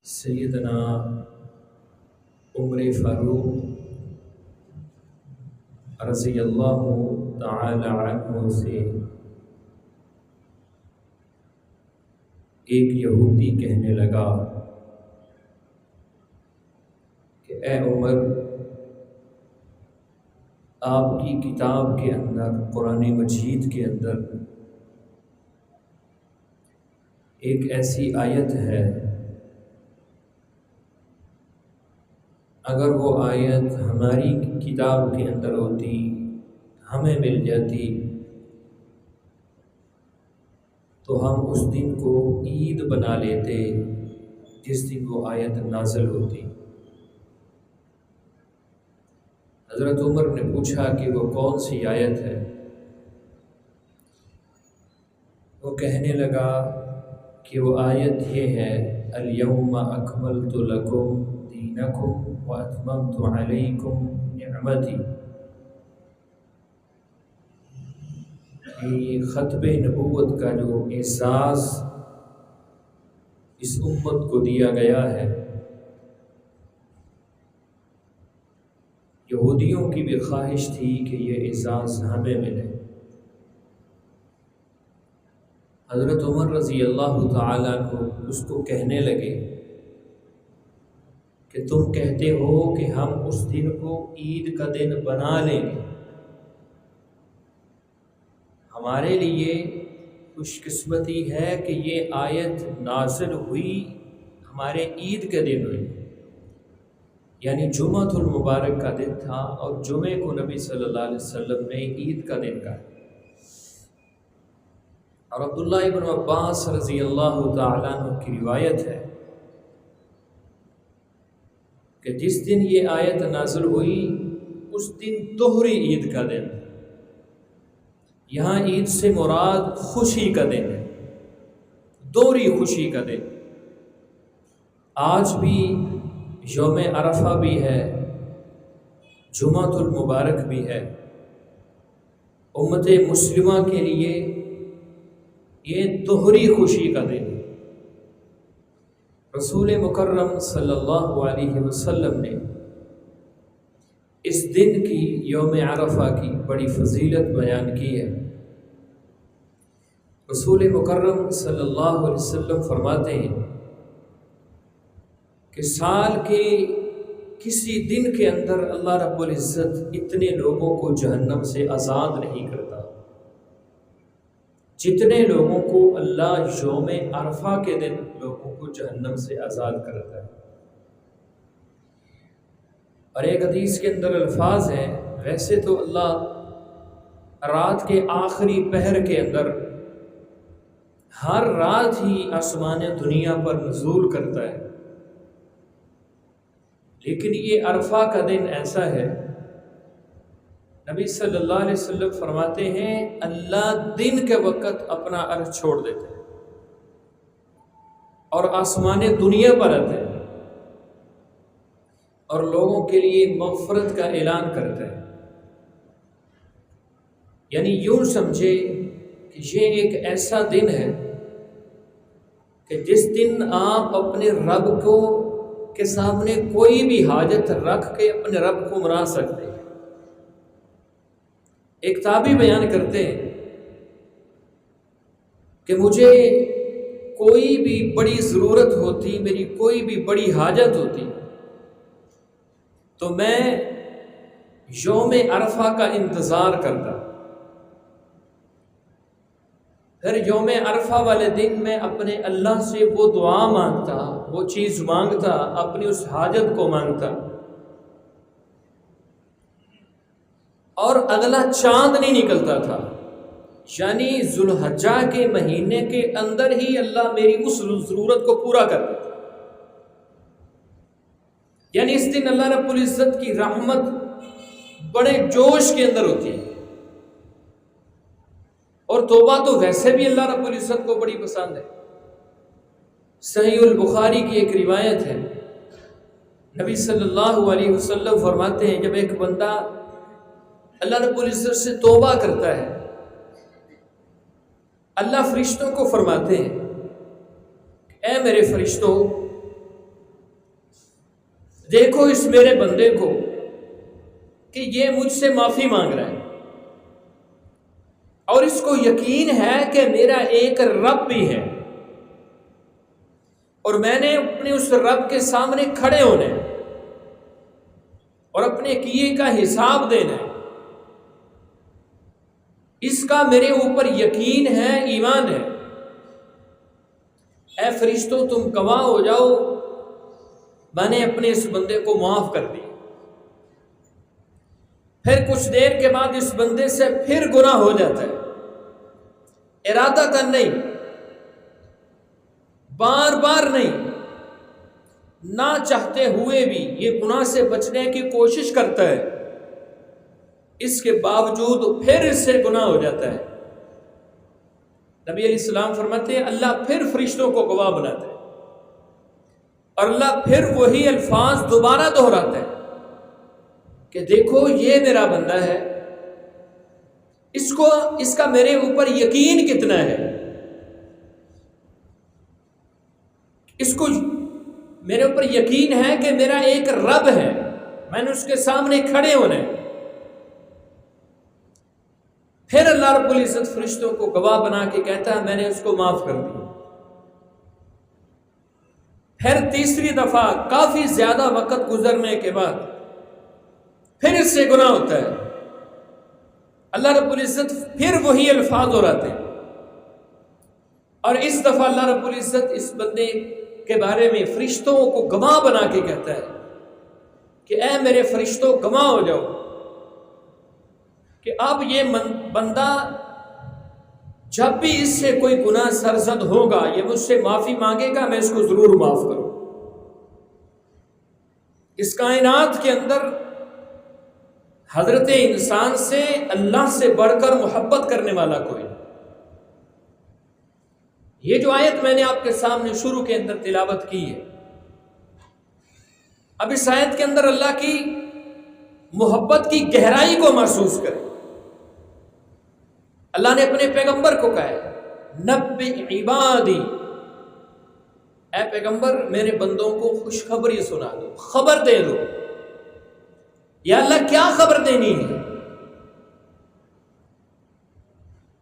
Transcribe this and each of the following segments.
سیدنا عمر فاروق رضی اللہ تعالی عنہ سے ایک یہودی کہنے لگا کہ اے عمر، آپ کی کتاب کے اندر، قرآن مجید کے اندر ایک ایسی آیت ہے، اگر وہ آیت ہماری کتاب کے اندر ہوتی، ہمیں مل جاتی، تو ہم اس دن کو عید بنا لیتے جس دن وہ آیت نازل ہوتی۔ حضرت عمر نے پوچھا کہ وہ کون سی آیت ہے؟ وہ کہنے لگا کہ وہ آیت یہ ہے، الیوم اکملت لکم دینکم واتممت علیکم نعمتی۔ یہ ختم نبوت کا جو اعزاز اس امت کو دیا گیا ہے، یہودیوں کی بھی خواہش تھی کہ یہ اعزاز ہمیں ملے۔ حضرت عمر رضی اللہ تعالیٰ عنہ اس کو کہنے لگے کہ تم کہتے ہو کہ ہم اس دن کو عید کا دن بنا لیں گے، ہمارے لیے خوش قسمتی ہے کہ یہ آیت نازل ہوئی ہمارے عید کے دن ہوئی، یعنی جمعۃ المبارک کا دن تھا، اور جمعے کو نبی صلی اللہ علیہ وسلم نے عید کا دن کہا۔ اور عبداللہ ابن عباس رضی اللہ تعالیٰ عنہ کی روایت ہے کہ جس دن یہ آیت نازل ہوئی اس دن طہری عید کا دن، یہاں عید سے مراد خوشی کا دن ہے، دوہری خوشی کا دن۔ آج بھی یوم عرفہ بھی ہے، جمعۃ المبارک بھی ہے، امت مسلمہ کے لیے یہ دوہری خوشی کا دن۔ رسول مکرم صلی اللہ علیہ وسلم نے اس دن کی، یوم عرفہ کی بڑی فضیلت بیان کی ہے۔ رسول مکرم صلی اللہ علیہ وسلم فرماتے ہیں کہ سال کے کسی دن کے اندر اللہ رب العزت اتنے لوگوں کو جہنم سے آزاد نہیں کرتا جتنے لوگوں کو اللہ یوم عرفہ کے دن لوگوں کو جہنم سے آزاد کرتا ہے۔ اور ایک حدیث کے اندر الفاظ ہیں، ویسے تو اللہ رات کے آخری پہر کے اندر ہر رات ہی آسمان دنیا پر نزول کرتا ہے، لیکن یہ عرفہ کا دن ایسا ہے، نبی صلی اللہ علیہ وسلم فرماتے ہیں اللہ دن کے وقت اپنا عرش چھوڑ دیتے ہیں اور آسمان دنیا پر آتے ہیں اور لوگوں کے لیے مغفرت کا اعلان کرتے ہیں۔ یعنی یوں سمجھے کہ یہ ایک ایسا دن ہے کہ جس دن آپ اپنے رب کو کے سامنے کوئی بھی حاجت رکھ کے اپنے رب کو منا سکتے ہیں۔ ایک تابعی بیان کرتے ہیں کہ مجھے کوئی بھی بڑی ضرورت ہوتی، میری کوئی بھی بڑی حاجت ہوتی، تو میں یوم عرفہ کا انتظار کرتا، پھر یوم عرفہ والے دن میں اپنے اللہ سے وہ دعا مانگتا، وہ چیز مانگتا، اپنی اس حاجت کو مانگتا، اور اگلا چاند نہیں نکلتا تھا، یعنی ذوالحجہ کے مہینے کے اندر ہی اللہ میری اس ضرورت کو پورا کر دیتا۔ یعنی اس دن اللہ رب العزت کی رحمت بڑے جوش کے اندر ہوتی ہے، اور توبہ تو ویسے بھی اللہ رب العزت کو بڑی پسند ہے۔ صحیح البخاری کی ایک روایت ہے، نبی صلی اللہ علیہ وسلم فرماتے ہیں جب ایک بندہ اللہ رب العزت سے توبہ کرتا ہے، اللہ فرشتوں کو فرماتے ہیں اے میرے فرشتوں، دیکھو اس میرے بندے کو کہ یہ مجھ سے معافی مانگ رہا ہے، اور اس کو یقین ہے کہ میرا ایک رب بھی ہے، اور میں نے اپنے اس رب کے سامنے کھڑے ہونا ہے اور اپنے کیے کا حساب دینا ہے، اس کا میرے اوپر یقین ہے، ایمان ہے۔ اے فرشتوں تم گواہ ہو جاؤ، میں نے اپنے اس بندے کو معاف کر دیا۔ پھر کچھ دیر کے بعد اس بندے سے پھر گناہ ہو جاتا ہے، ارادتاً نہیں، بار بار نہیں، نہ چاہتے ہوئے بھی یہ گناہ سے بچنے کی کوشش کرتا ہے، اس کے باوجود پھر اس سے گناہ ہو جاتا ہے۔ نبی علیہ السلام فرماتے ہیں اللہ پھر فرشتوں کو گواہ بناتا ہے، اور اللہ پھر وہی الفاظ دوبارہ دہراتا ہے کہ دیکھو یہ میرا بندہ ہے، اس کا میرے اوپر یقین کتنا ہے، اس کو میرے اوپر یقین ہے کہ میرا ایک رب ہے، میں نے اس کے سامنے کھڑے ہونا ہے۔ پھر اللہ رب العزت فرشتوں کو گواہ بنا کے کہتا ہے میں نے اس کو معاف کر دیا۔ پھر تیسری دفعہ کافی زیادہ وقت گزرنے کے بعد پھر اس سے گناہ ہوتا ہے، اللہ رب العزت پھر وہی الفاظ دہراتے ہیں، اور اس دفعہ اللہ رب العزت اس بندے کے بارے میں فرشتوں کو گواہ بنا کے کہتا ہے کہ اے میرے فرشتوں گواہ ہو جاؤ کہ اب یہ بندہ جب بھی اس سے کوئی گناہ سرزد ہوگا، یہ مجھ سے معافی مانگے گا، میں اس کو ضرور معاف کروں۔ اس کائنات کے اندر حضرت انسان سے اللہ سے بڑھ کر محبت کرنے والا کوئی نہیں۔ یہ جو آیت میں نے آپ کے سامنے شروع کے اندر تلاوت کی ہے، اب اس آیت کے اندر اللہ کی محبت کی گہرائی کو محسوس کریں۔ اللہ نے اپنے پیغمبر کو کہا ہے نبئ عبادی، اے پیغمبر میرے بندوں کو خوشخبری سنا دو، خبر دے دو۔ یا اللہ کیا خبر دینی ہے؟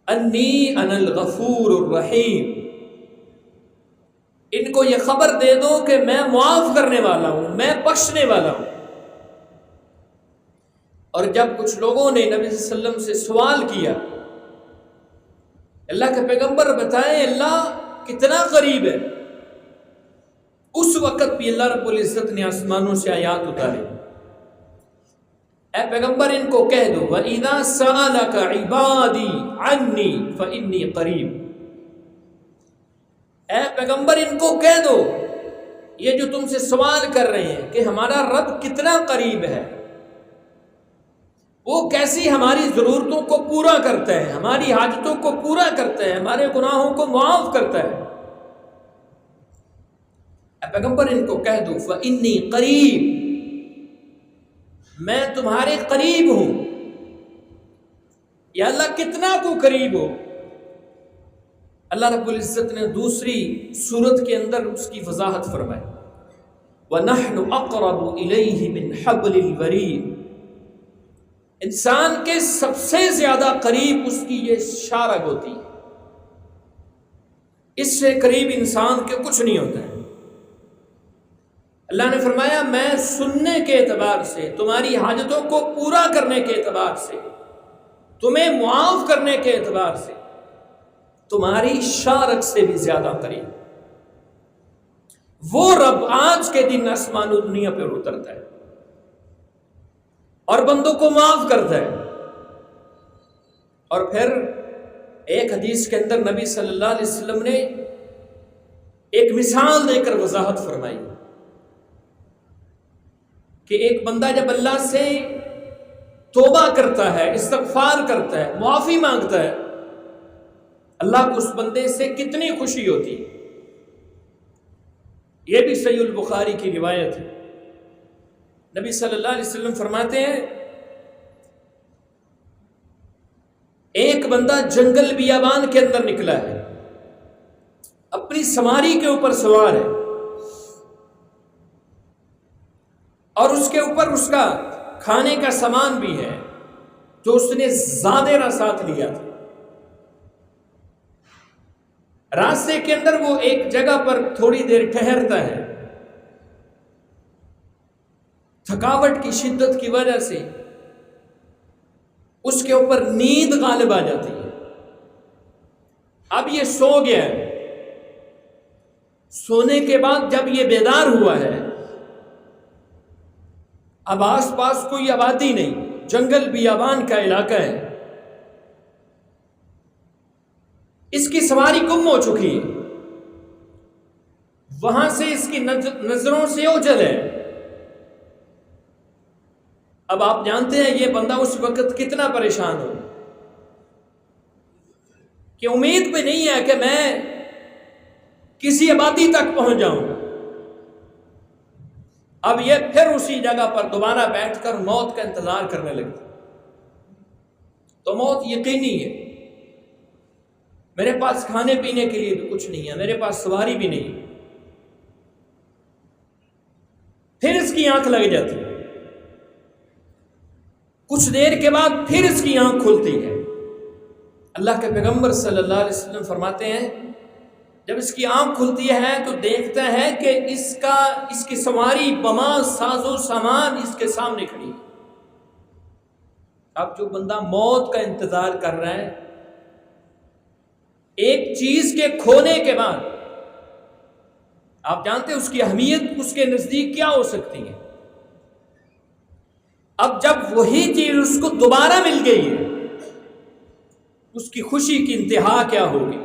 انی انا الغفور الرحیم، ان کو یہ خبر دے دو کہ میں معاف کرنے والا ہوں، میں بخشنے والا ہوں۔ اور جب کچھ لوگوں نے نبی صلی اللہ علیہ وسلم سے سوال کیا، اللہ کے پیغمبر بتائیں اللہ کتنا قریب ہے، اس وقت بھی اللہ رب العزت نے آسمانوں سے آیات اتاری، اے پیغمبر ان کو کہہ دو وَإِذَا سَأَلَكَ عِبَادِي عَنِّي فَإِنِّي قَرِيبٌ، اے پیغمبر ان کو کہہ دو یہ جو تم سے سوال کر رہے ہیں کہ ہمارا رب کتنا قریب ہے، وہ کیسی ہماری ضرورتوں کو پورا کرتا ہے، ہماری حاجتوں کو پورا کرتا ہے، ہمارے گناہوں کو معاف کرتا ہے، اے پیغمبر ان کو کہہ دو فَإِنِّي قَرِيب، میں تمہارے قریب ہوں۔ یا اللہ کتنا کو قریب ہو؟ اللہ رب العزت نے دوسری سورت کے اندر اس کی وضاحت فرمائی وَنَحْنُ أَقْرَبُ إِلَيْهِ مِنْ حَبْلِ الْوَرِيدِ، انسان کے سب سے زیادہ قریب اس کی یہ شارگ ہوتی ہے، اس سے قریب انسان کے کچھ نہیں ہوتا ہے۔ اللہ نے فرمایا میں سننے کے اعتبار سے، تمہاری حاجتوں کو پورا کرنے کے اعتبار سے، تمہیں معاف کرنے کے اعتبار سے تمہاری شارک سے بھی زیادہ قریب۔ وہ رب آج کے دن آسمان و دنیا پر اترتا ہے اور بندوں کو معاف کرتا ہے۔ اور پھر ایک حدیث کے اندر نبی صلی اللہ علیہ وسلم نے ایک مثال دے کر وضاحت فرمائی کہ ایک بندہ جب اللہ سے توبہ کرتا ہے، استغفار کرتا ہے، معافی مانگتا ہے، اللہ کو اس بندے سے کتنی خوشی ہوتی ہے۔ یہ بھی صحیح البخاری کی روایت ہے، نبی صلی اللہ علیہ وسلم فرماتے ہیں ایک بندہ جنگل بیابان کے اندر نکلا ہے، اپنی سواری کے اوپر سوار ہے، اور اس کے اوپر اس کا کھانے کا سامان بھی ہے جو اس نے زادرہ ساتھ لیا تھا۔ راستے کے اندر وہ ایک جگہ پر تھوڑی دیر ٹھہرتا ہے، تھکاوٹ کی شدت کی وجہ سے اس کے اوپر نیند غالب آ جاتی ہے۔ اب یہ سو گیا ہے، سونے کے بعد جب یہ بیدار ہوا ہے، اب آس پاس کوئی آبادی نہیں، جنگل بیابان کا علاقہ ہے، اس کی سواری گم ہو چکی ہے، وہاں سے اس کی نظروں سے اوجھل ہے۔ اب آپ جانتے ہیں یہ بندہ اس وقت کتنا پریشان ہو کہ امید پہ نہیں ہے کہ میں کسی آبادی تک پہنچ جاؤں۔ اب یہ پھر اسی جگہ پر دوبارہ بیٹھ کر موت کا انتظار کرنے لگتا، تو موت یقینی ہے، میرے پاس کھانے پینے کے لیے بھی کچھ نہیں ہے، میرے پاس سواری بھی نہیں ہے۔ پھر اس کی آنکھ لگ جاتی ہے، کچھ دیر کے بعد پھر اس کی آنکھ کھلتی ہے۔ اللہ کے پیغمبر صلی اللہ علیہ وسلم فرماتے ہیں جب اس کی آنکھ کھلتی ہے تو دیکھتا ہے کہ اس کی سواری بما ساز و سامان اس کے سامنے کھڑی ہے۔ اب جو بندہ موت کا انتظار کر رہا ہے، ایک چیز کے کھونے کے بعد، آپ جانتے ہیں اس کی اہمیت اس کے نزدیک کیا ہو سکتی ہے۔ اب جب وہی چیز اس کو دوبارہ مل گئی ہے، اس کی خوشی کی انتہا کیا ہوگی؟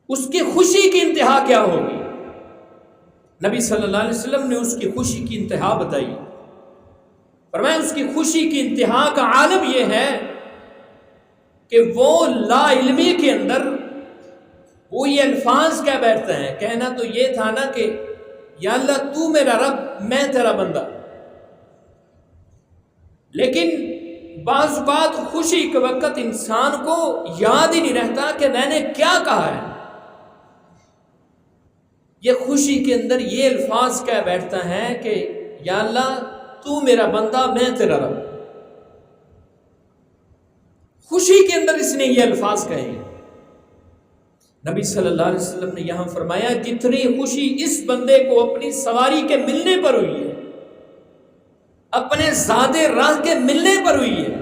اس کی خوشی کی انتہا کیا ہوگی؟ نبی صلی اللہ علیہ وسلم نے اس کی خوشی کی انتہا بتائی، فرمایا اس کی خوشی کی انتہا کا عالم یہ ہے کہ وہ لا علمی کے اندر وہ یہ الفاظ کیا بیٹھتا ہے، کہنا تو یہ تھا نا کہ یا اللہ تو میرا رب، میں تیرا بندہ، لیکن بعض بات خوشی کے وقت انسان کو یاد ہی نہیں رہتا کہ میں نے کیا کہا ہے۔ یہ خوشی کے اندر یہ الفاظ کیا بیٹھتا ہے کہ یا اللہ تو میرا بندہ، میں تیرا رب۔ خوشی کے اندر اس نے یہ الفاظ کہے ہیں۔ نبی صلی اللہ علیہ وسلم نے یہاں فرمایا جتنی خوشی اس بندے کو اپنی سواری کے ملنے پر ہوئی ہے، اپنے زادے راہ کے ملنے پر ہوئی ہے،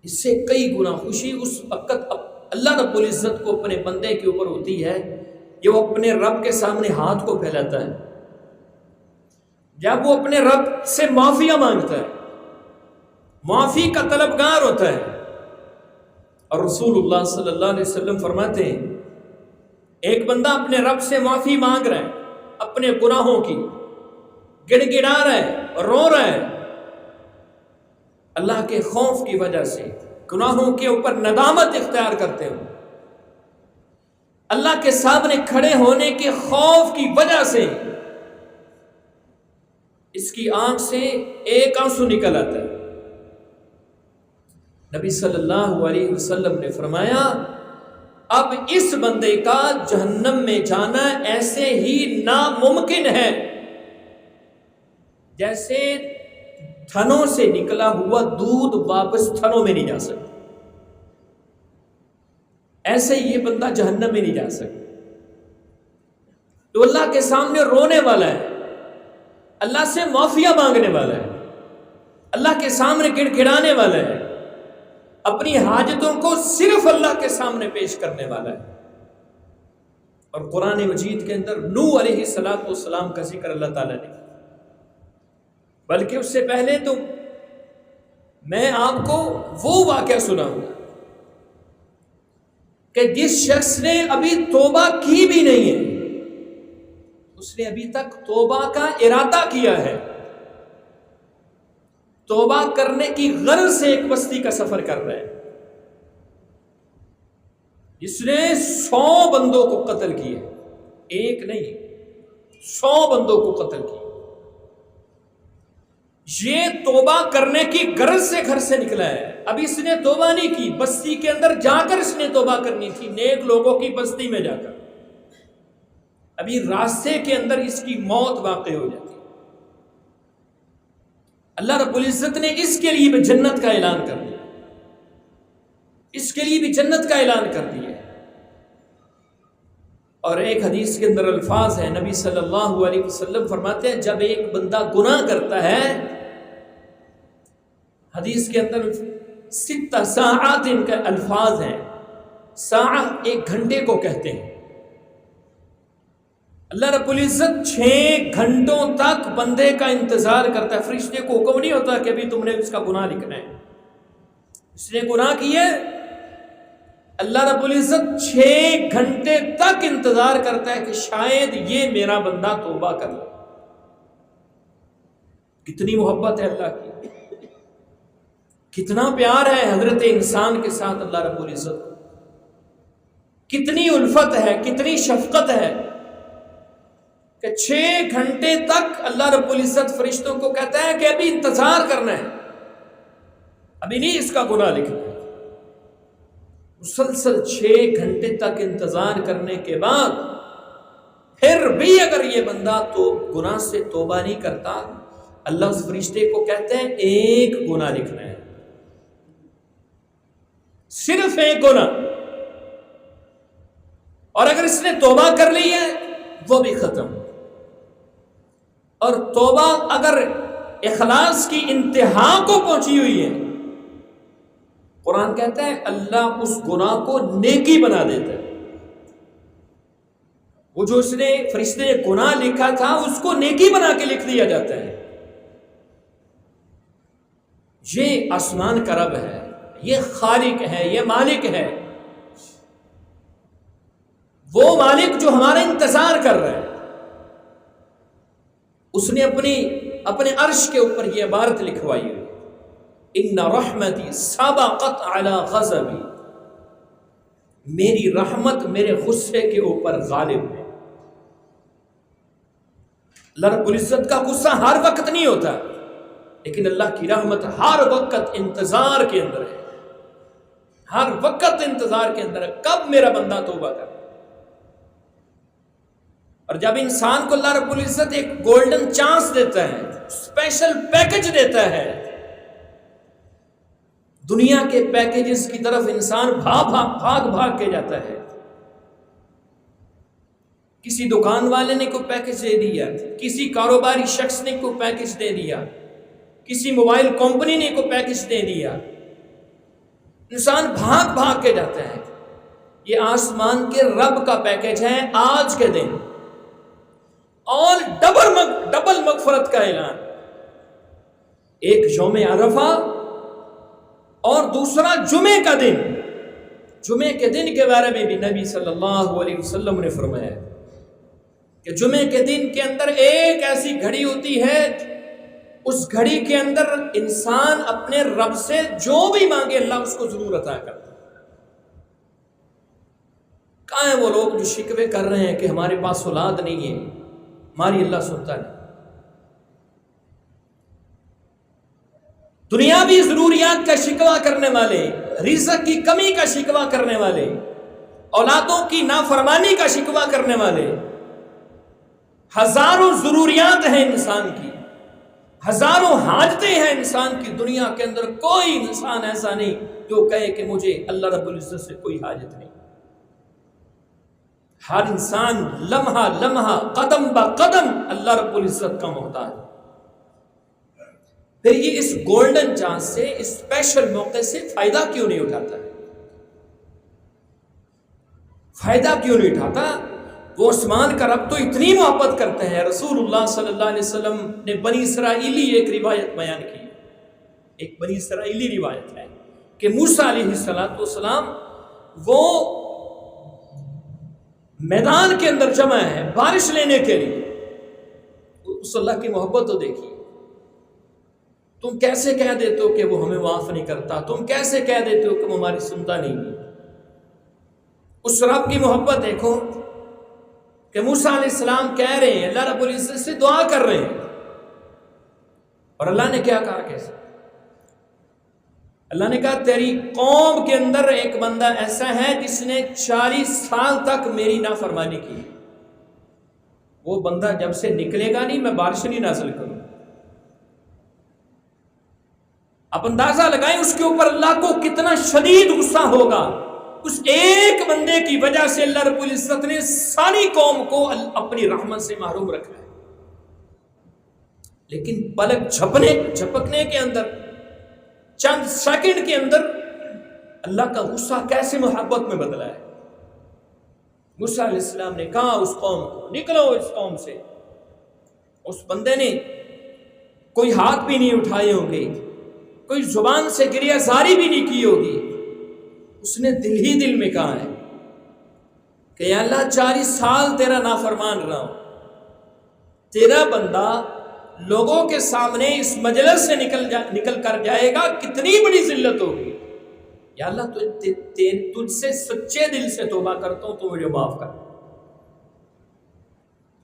اس سے کئی گنا خوشی اس وقت اللہ رب العزت کو اپنے بندے کے اوپر ہوتی ہے کہ وہ اپنے رب کے سامنے ہاتھ کو پھیلاتا ہے، جب وہ اپنے رب سے معافیاں مانگتا ہے، معافی کا طلبگار ہوتا ہے۔ اور رسول اللہ صلی اللہ علیہ وسلم فرماتے ہیں ایک بندہ اپنے رب سے معافی مانگ رہا ہے اپنے گناہوں کی، گڑ گڑا رہا ہے، رو رہا ہے، اللہ کے خوف کی وجہ سے گناہوں کے اوپر ندامت اختیار کرتے ہو، اللہ کے سامنے کھڑے ہونے کے خوف کی وجہ سے اس کی آنکھ سے ایک آنسو نکل آتا ہے۔ نبی صلی اللہ علیہ وسلم نے فرمایا اب اس بندے کا جہنم میں جانا ایسے ہی ناممکن ہے جیسے تھنوں سے نکلا ہوا دودھ واپس تھنوں میں نہیں جا سکتا، ایسے ہی یہ بندہ جہنم میں نہیں جا سکتا۔ تو اللہ کے سامنے رونے والا ہے، اللہ سے معافیاں مانگنے والا ہے، اللہ کے سامنے گڑ گڑانے والا ہے، اپنی حاجتوں کو صرف اللہ کے سامنے پیش کرنے والا ہے۔ اور قرآن مجید کے اندر نوح علیہ السلام کا ذکر اللہ تعالیٰ نے، بلکہ اس سے پہلے تو میں آپ کو وہ واقعہ سناؤں گا کہ جس شخص نے ابھی توبہ کی بھی نہیں ہے، اس نے ابھی تک توبہ کا ارادہ کیا ہے، توبہ کرنے کی غرض سے ایک بستی کا سفر کر رہا ہے، جس نے 100 بندوں کو قتل کیا، ایک نہیں 100 بندوں کو قتل کیا، یہ توبہ کرنے کی غرض سے گھر سے نکلا ہے، ابھی اس نے توبہ نہیں کی، بستی کے اندر جا کر اس نے توبہ کرنی تھی، نیک لوگوں کی بستی میں جا کر۔ ابھی راستے کے اندر اس کی موت واقع ہو جاتی ہے۔ اللہ رب العزت نے اس کے لیے بھی جنت کا اعلان کر دیا، اس کے لیے بھی جنت کا اعلان کر دیا۔ اور ایک حدیث کے اندر الفاظ ہیں، نبی صلی اللہ علیہ وسلم فرماتے ہیں جب ایک بندہ گناہ کرتا ہے، حدیث کے اندر 6 ساعات ان کے الفاظ ہیں، ساعہ 1 گھنٹے کو کہتے ہیں۔ اللہ رب العزت 6 گھنٹوں تک بندے کا انتظار کرتا ہے۔ فرشتے کو حکم نہیں ہوتا کہ ابھی تم نے اس کا گناہ لکھنا ہے، اس نے گناہ کیے، اللہ رب العزت 6 گھنٹے تک انتظار کرتا ہے کہ شاید یہ میرا بندہ توبہ کر لے۔ کتنی محبت ہے اللہ کی، کتنا پیار ہے حضرت انسان کے ساتھ اللہ رب العزت، کتنی الفت ہے، کتنی شفقت ہے کہ 6 گھنٹے تک اللہ رب العزت فرشتوں کو کہتا ہے کہ ابھی انتظار کرنا ہے، ابھی نہیں اس کا گناہ لکھنا ہے۔ مسلسل 6 گھنٹے تک انتظار کرنے کے بعد پھر بھی اگر یہ بندہ تو گناہ سے توبہ نہیں کرتا، اللہ اس فرشتے کو کہتے ہیں 1 گناہ لکھنا ہے، صرف 1 گناہ، اور اگر اس نے توبہ کر لی ہے وہ بھی ختم۔ اور توبہ اگر اخلاص کی انتہا کو پہنچی ہوئی ہے، قرآن کہتا ہے اللہ اس گناہ کو نیکی بنا دیتا ہے۔ وہ جو اس نے فرشتے نے گناہ لکھا تھا اس کو نیکی بنا کے لکھ دیا جاتا ہے۔ یہ آسمان کا رب ہے، یہ خالق ہے، یہ مالک ہے، وہ مالک جو ہمارا انتظار کر رہا ہے۔ اس نے اپنے عرش کے اوپر یہ عبارت لکھوائی ہوئی، ان رحمتی سبقت علی غضبی، میری رحمت میرے غصے کے اوپر غالب ہے۔ اللہ رب العزت کا غصہ ہر وقت نہیں ہوتا، لیکن اللہ کی رحمت ہر وقت انتظار کے اندر ہے، ہر وقت انتظار کے اندر ہے کب میرا بندہ توبہ کرے۔ اور جب انسان کو اللہ رب العزت ایک گولڈن چانس دیتا ہے، اسپیشل پیکج دیتا ہے، دنیا کے پیکیجز کی طرف انسان بھاگ کے جاتا ہے۔ کسی دکان والے نے کوئی پیکج دے دیا، کسی کاروباری شخص نے کوئی پیکج دے دیا، کسی موبائل کمپنی نے کوئی پیکج دے دیا، انسان بھاگ کے جاتا ہے۔ یہ آسمان کے رب کا پیکج ہے آج کے دن، اور ڈبل مغفرت کا اعلان، ایک یوم عرفہ اور دوسرا جمعے کا دن۔ جمعے کے دن کے بارے میں بھی نبی صلی اللہ علیہ وسلم نے فرمایا کہ جمعے کے دن کے اندر ایک ایسی گھڑی ہوتی ہے، اس گھڑی کے اندر انسان اپنے رب سے جو بھی مانگے اللہ اس کو ضرور عطا کرتا ہے۔ کہاں ہیں وہ لوگ جو شکوے کر رہے ہیں کہ ہمارے پاس اولاد نہیں ہے، ہماری اللہ سنتا نہیں؟ دنیاوی ضروریات کا شکوہ کرنے والے، رزق کی کمی کا شکوہ کرنے والے، اولادوں کی نافرمانی کا شکوہ کرنے والے، ہزاروں ضروریات ہیں انسان کی، ہزاروں حاجتیں ہیں انسان کی، دنیا کے اندر کوئی انسان ایسا نہیں جو کہے کہ مجھے اللہ رب العزت سے کوئی حاجت نہیں۔ ہر انسان لمحہ لمحہ قدم با قدم اللہ رب العزت کا محتاج ہے۔ پھر یہ اس گولڈن چانس سے، اس اسپیشل موقع سے فائدہ کیوں نہیں اٹھاتا ہے؟ فائدہ کیوں نہیں اٹھاتا؟ وہ آسمان کا رب تو اتنی محبت کرتے ہیں۔ رسول اللہ صلی اللہ علیہ وسلم نے بنی اسرائیلی ایک روایت بیان کی، ایک بنی اسرائیلی روایت ہے کہ موسیٰ علیہ السلام وہ میدان کے اندر جمع ہے بارش لینے کے لیے۔ اس اللہ کی محبت تو دیکھیے، تم کیسے کہہ دیتے ہو کہ وہ ہمیں معاف نہیں کرتا، تم کیسے کہہ دیتے ہو کہ وہ ہماری سنتا نہیں ہے۔ اس رب کی محبت دیکھو کہ موسیٰ علیہ السلام کہہ رہے ہیں، اللہ رب العزت سے دعا کر رہے ہیں، اور اللہ نے کیا کہا؟ کیسے؟ اللہ نے کہا تیری قوم کے اندر ایک بندہ ایسا ہے جس نے 40 سال تک میری نافرمانی کی، وہ بندہ جب سے نکلے گا نہیں میں بارش نہیں نازل کروں. آپ اندازہ لگائیں اس کے اوپر اللہ کو کتنا شدید غصہ ہوگا. اس ایک بندے کی وجہ سے اللہ رب العزت نے ساری قوم کو اپنی رحمت سے محروم رکھا ہے. لیکن پلک جھپکنے کے اندر، چند سیکنڈ کے اندر اللہ کا غصہ کیسے محبت میں بدلا ہے. موسیٰ علیہ السلام نے کہا اس قوم کو نکلو اس قوم سے. اس بندے نے کوئی ہاتھ بھی نہیں اٹھائے ہوں گے، کوئی زبان سے گریہ زاری بھی نہیں کی ہوگی. اس نے دل ہی دل میں کہا ہے کہ یا اللہ 40 سال تیرا نافرمان رہا ہوں، تیرا بندہ لوگوں کے سامنے اس مجلس سے نکل کر جائے گا، کتنی بڑی ذلت ہوگی. یا اللہ تجھ سے سچے دل سے توبہ کرتا ہوں، تو مجھے معاف کر.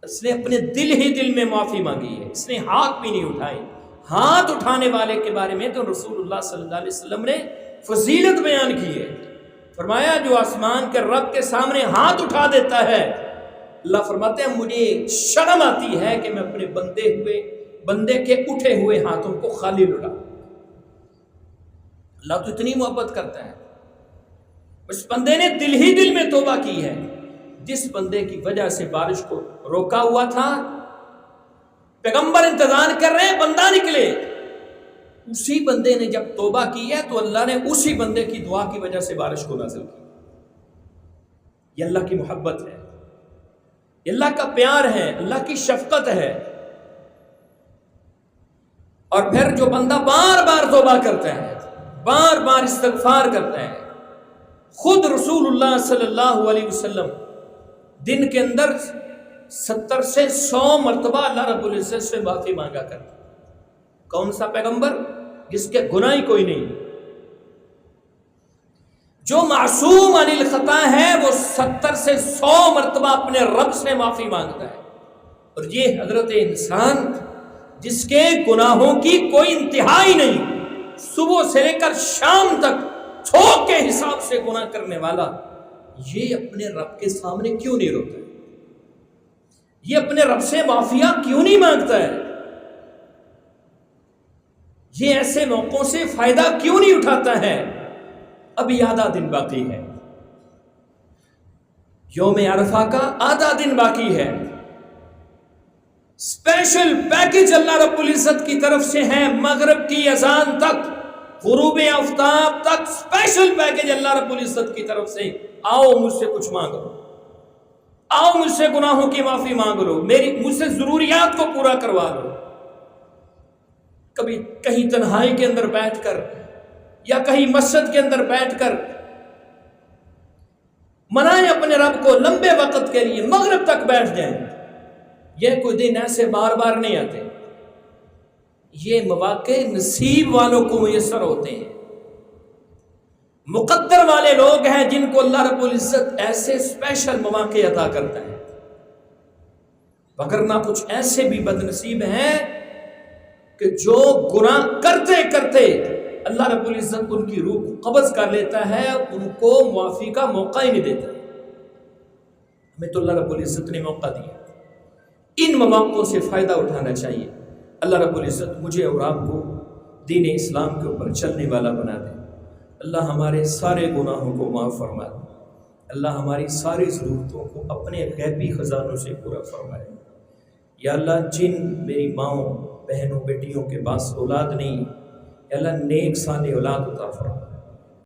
اس نے اپنے دل ہی دل میں معافی مانگی ہے، اس نے ہاتھ بھی نہیں اٹھائے. ہاتھ اٹھانے والے کے بارے میں تو رسول اللہ صلی اللہ علیہ وسلم نے فضیلت بیان کی ہے. فرمایا جو آسمان کے رب کے سامنے ہاتھ اٹھا دیتا ہے، اللہ فرماتے ہیں مجھے شرم آتی ہے کہ میں اپنے بندے کے اٹھے ہوئے ہاتھوں کو خالی لوٹا. اللہ تو اتنی محبت کرتا ہے. اس بندے نے دل ہی دل میں توبہ کی ہے. جس بندے کی وجہ سے بارش کو روکا ہوا تھا، پیغمبر انتظار کر رہے ہیں بندہ نکلے، اسی بندے نے جب توبہ کی ہے تو اللہ نے اسی بندے کی دعا کی وجہ سے بارش کو نازل کی. یہ اللہ کی محبت ہے، یہ اللہ کا پیار ہے، اللہ کی شفقت ہے. اور پھر جو بندہ بار بار توبہ کرتا ہے، بار بار استغفار کرتا ہے، خود رسول اللہ صلی اللہ علیہ وسلم دن کے اندر 70 سے 100 مرتبہ اللہ رب العزت سے معافی مانگا کرتا. کون سا پیغمبر جس کے گناہ ہی کوئی نہیں؟ جو معصوم عن الخطا ہے وہ 70 سے 100 مرتبہ اپنے رب سے معافی مانگتا ہے. اور یہ حضرت انسان جس کے گناہوں کی کوئی انتہا ہی نہیں، صبح سے لے کر شام تک تھوک کے حساب سے گناہ کرنے والا، یہ اپنے رب کے سامنے کیوں نہیں روتا ہے؟ یہ اپنے رب سے معافیہ کیوں نہیں مانگتا ہے؟ یہ ایسے موقعوں سے فائدہ کیوں نہیں اٹھاتا ہے؟ ابھی آدھا دن باقی ہے، یوم عرفہ کا آدھا دن باقی ہے. اسپیشل پیکج اللہ رب العزت کی طرف سے ہے. مغرب کی اذان تک، غروب آفتاب تک اسپیشل پیکج اللہ رب العزت کی طرف سے. آؤ مجھ سے کچھ مانگو، آؤ مجھ سے گناہوں کی معافی مانگ لو، مجھ سے ضروریات کو پورا کروا لو. کبھی کہیں تنہائی کے اندر بیٹھ کر یا کہیں مسجد کے اندر بیٹھ کر منائیں اپنے رب کو لمبے وقت کے لیے، مغرب تک بیٹھ جائیں. یہ کوئی دن ایسے بار بار نہیں آتے، یہ مواقع نصیب والوں کو میسر ہوتے ہیں. مقدر والے لوگ ہیں جن کو اللہ رب العزت ایسے اسپیشل مواقع عطا کرتا ہے. وگرنہ کچھ ایسے بھی بد نصیب ہیں کہ جو گناہ کرتے کرتے اللہ رب العزت ان کی روح قبض کر لیتا ہے، ان کو معافی کا موقع ہی نہیں دیتا. ہمیں تو اللہ رب العزت نے موقع دیا، ان مواقعوں سے فائدہ اٹھانا چاہیے. اللہ رب العزت مجھے اور آپ کو دین اسلام کے اوپر چلنے والا بنا دے. اللہ ہمارے سارے گناہوں کو معاف فرما دے. اللہ ہماری ساری ضرورتوں کو اپنے غیبی خزانوں سے پورا فرمائے. یا اللہ جن میری ماؤں بہنوں بیٹیوں کے پاس اولاد نہیں، یا اللہ نیک صالح اولاد عطا فرما.